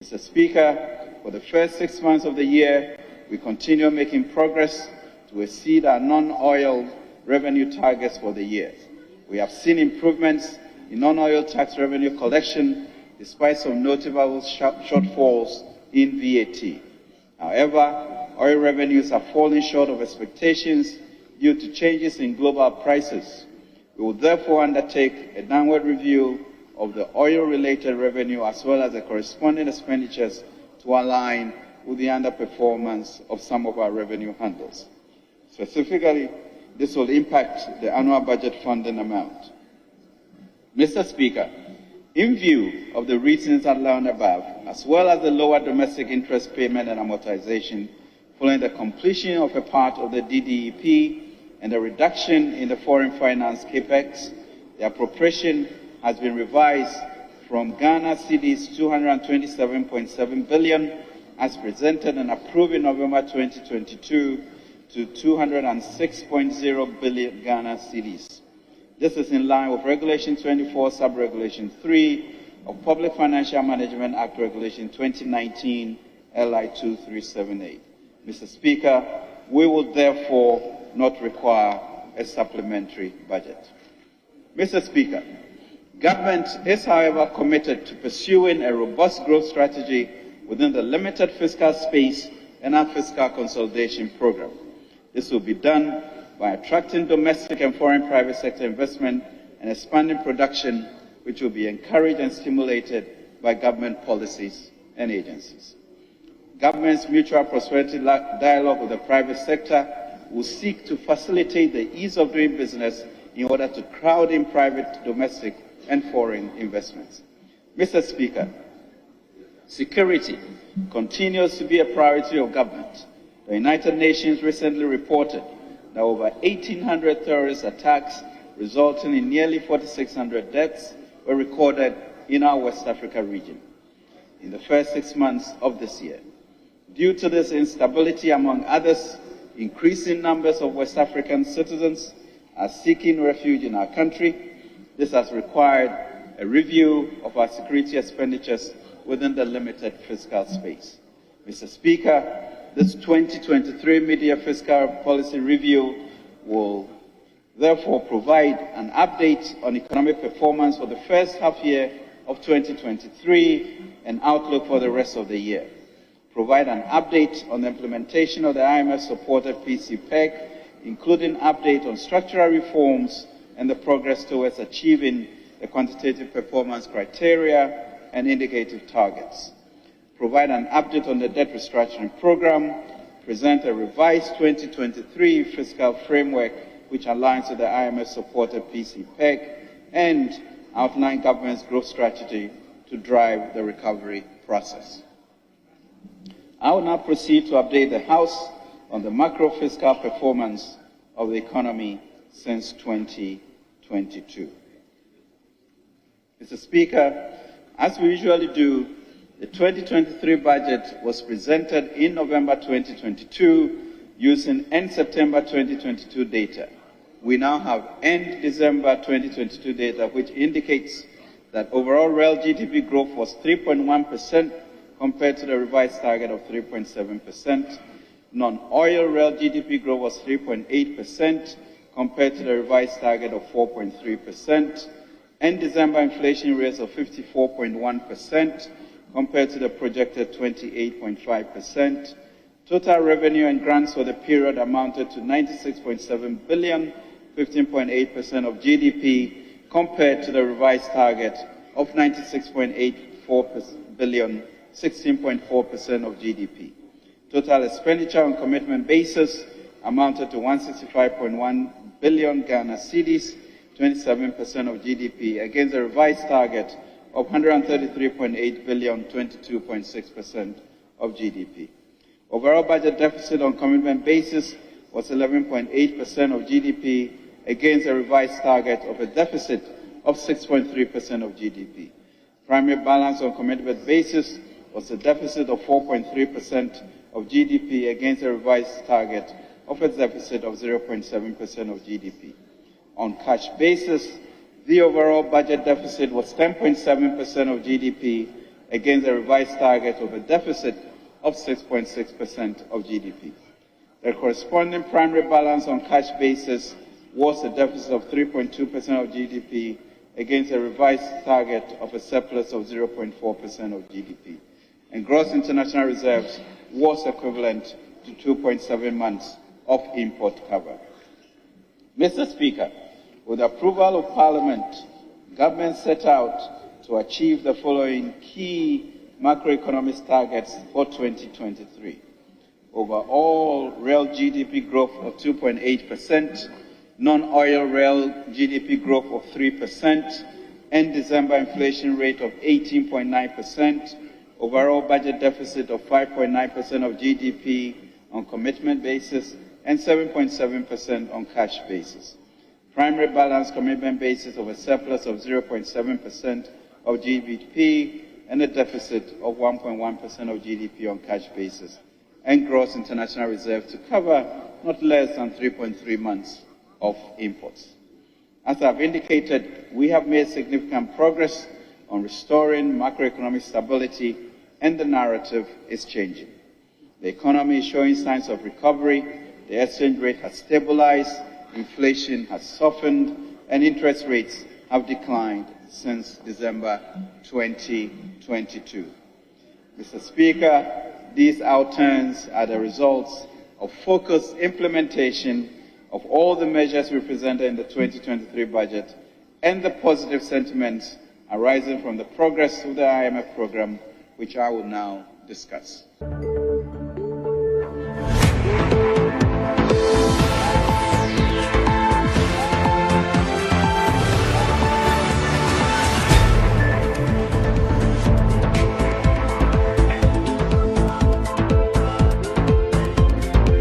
Mr. Speaker, for the first 6 months of the year, we continue making progress to exceed our non-oil revenue targets for the year. We have seen improvements in non-oil tax revenue collection despite some notable shortfalls in VAT. However, oil revenues are falling short of expectations due to changes in global prices. We will therefore undertake a downward review of the oil-related revenue as well as the corresponding expenditures to align with the underperformance of some of our revenue handles. Specifically, this will impact the annual budget funding amount. Mr. Speaker, in view of the reasons outlined above, as well as the lower domestic interest payment and amortization following the completion of a part of the DDEP and the reduction in the foreign finance capex, the appropriation has been revised from Ghana cedis 227.7 billion as presented and approved in November 2022 to 206.0 billion Ghana cedis. This is in line with Regulation 24, Sub-Regulation 3 of Public Financial Management Act Regulation 2019, LI 2378. Mr. Speaker, we will therefore not require a supplementary budget. Mr. Speaker, Government is, however, committed to pursuing a robust growth strategy within the limited fiscal space and our fiscal consolidation program. This will be done by attracting domestic and foreign private sector investment and expanding production, which will be encouraged and stimulated by government policies and agencies. Government's mutual prosperity dialogue with the private sector will seek to facilitate the ease of doing business in order to crowd in private, domestic, and foreign investments. Mr. Speaker, security continues to be a priority of government. The United Nations recently reported that over 1,800 terrorist attacks resulting in nearly 4,600 deaths were recorded in our West Africa region in the first 6 months of this year. Due to this instability, among others, increasing numbers of West African citizens are seeking refuge in our country. This has required a review of our security expenditures within the limited fiscal space. Mr. Speaker, this 2023 mid-year fiscal policy review will therefore provide an update on economic performance for the first half year of 2023 and outlook for the rest of the year. Provide an update on the implementation of the IMF-supported PCPEC, including update on structural reforms and the progress towards achieving the quantitative performance criteria and indicative targets. Provide an update on the debt restructuring program, present a revised 2023 fiscal framework which aligns with the IMF-supported PCPEC, and outline government's growth strategy to drive the recovery process. I will now proceed to update the House on the macro-fiscal performance of the economy since 2022. Mr. Speaker, as we usually do, the 2023 budget was presented in November 2022 using end September 2022 data. We now have end December 2022 data, which indicates that overall real GDP growth was 3.1% compared to the revised target of 3.7%. Non-oil real GDP growth was 3.8% compared to the revised target of 4.3%. End December inflation rates of 54.1% compared to the projected 28.5%. Total revenue and grants for the period amounted to 96.7 billion, 15.8% of GDP, compared to the revised target of 96.84 billion, 16.4% of GDP. Total expenditure on commitment basis amounted to 165.1 billion Ghana cedis, 27% of GDP, against the revised target of 133.8 billion, 22.6% of GDP. Overall budget deficit on commitment basis was 11.8% of GDP, against a revised target of a deficit of 6.3% of GDP. Primary balance on commitment basis was a deficit of 4.3% of GDP, against a revised target of a deficit of 0.7% of GDP. On cash basis, the overall budget deficit was 10.7% of GDP, against a revised target of a deficit of 6.6% of GDP. The corresponding primary balance on cash basis was a deficit of 3.2% of GDP against a revised target of a surplus of 0.4% of GDP. And gross international reserves was equivalent to 2.7 months of import cover. Mr. Speaker, with approval of Parliament, government set out to achieve the following key macroeconomic targets for 2023. Overall real GDP growth of 2.8%, non-oil real GDP growth of 3%, end December inflation rate of 18.9%, overall budget deficit of 5.9% of GDP on commitment basis, and 7.7% on cash basis. Primary balance commitment basis of a surplus of 0.7% of GDP and a deficit of 1.1% of GDP on cash basis, and gross international reserves to cover not less than 3.3 months of imports. As I've indicated, we have made significant progress on restoring macroeconomic stability, and the narrative is changing. The economy is showing signs of recovery, the exchange rate has stabilized, inflation has softened, and interest rates have declined since December 2022. Mr. Speaker, these outturns are the results of focused implementation of all the measures we presented in the 2023 budget and the positive sentiments arising from the progress of the IMF program, which I will now discuss.